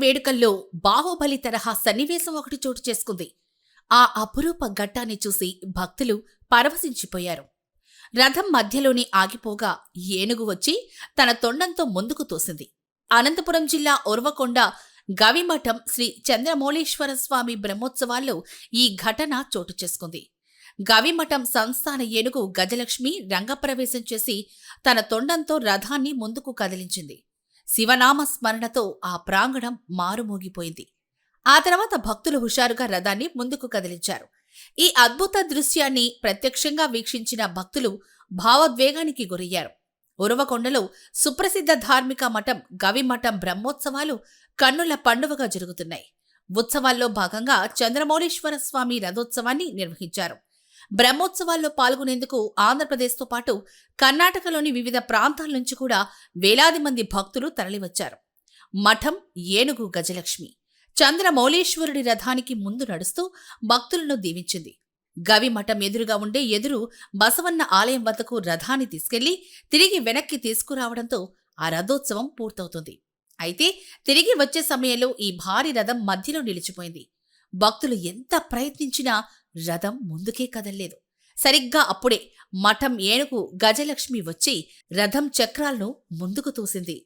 వేడుకల్లో బాహుబలి తరహా సన్నివేశం ఒకటి చోటు చేసుకుంది. ఆ అపురూప ఘట్టాన్ని చూసి భక్తులు పరవశించిపోయారు. రథం మధ్యలోనే ఆగిపోగా ఏనుగు వచ్చి తన తొండంతో ముందుకు తోసింది. అనంతపురం జిల్లా ఉరవకొండ గవిమఠం శ్రీ చంద్రమౌళీశ్వర స్వామి బ్రహ్మోత్సవాల్లో ఈ ఘటన చోటు చేసుకుంది. గవిమఠం సంస్థాన ఏనుగు గజలక్ష్మి రంగప్రవేశం చేసి తన తొండంతో రథాన్ని ముందుకు కదిలించింది. శివనామ స్మరణతో ఆ ప్రాంగణం మారుమోగిపోయింది. ఆ తర్వాత భక్తులు హుషారుగా రథాన్ని ముందుకు కదిలించారు. ఈ అద్భుత దృశ్యాన్ని ప్రత్యక్షంగా వీక్షించిన భక్తులు భావోద్వేగానికి గురయ్యారు. ఉరవకొండలో సుప్రసిద్ధ ధార్మిక మఠం గవిమఠం బ్రహ్మోత్సవాలు కన్నుల పండువగా జరుగుతున్నాయి. ఉత్సవాల్లో భాగంగా చంద్రమౌళీశ్వర స్వామి రథోత్సవాన్ని నిర్వహించారు. బ్రహ్మోత్సవాల్లో పాల్గొనేందుకు ఆంధ్రప్రదేశ్తో పాటు కర్ణాటకలోని వివిధ ప్రాంతాల నుంచి కూడా వేలాది మంది భక్తులు తరలివచ్చారు. మఠం ఏనుగు గజలక్ష్మి చంద్రమౌళీశ్వరుడి రథానికి ముందు నడుస్తూ భక్తులను దీవించింది. గవిమఠం ఎదురుగా ఉండే బసవన్న ఆలయం వద్దకు రథాన్ని తీసుకెళ్లి తిరిగి వెనక్కి తీసుకురావడంతో ఆ రథోత్సవం పూర్తవుతుంది. అయితే తిరిగి వచ్చే సమయంలో ఈ భారీ రథం మధ్యలో నిలిచిపోయింది. భక్తులు ఎంత ప్రయత్నించినా రథం ముందుకే కదల్లేదు. సరిగ్గా అప్పుడే మఠం ఏనుగు గజలక్ష్మి వచ్చి రథం చక్రాలను ముందుకు తోసింది.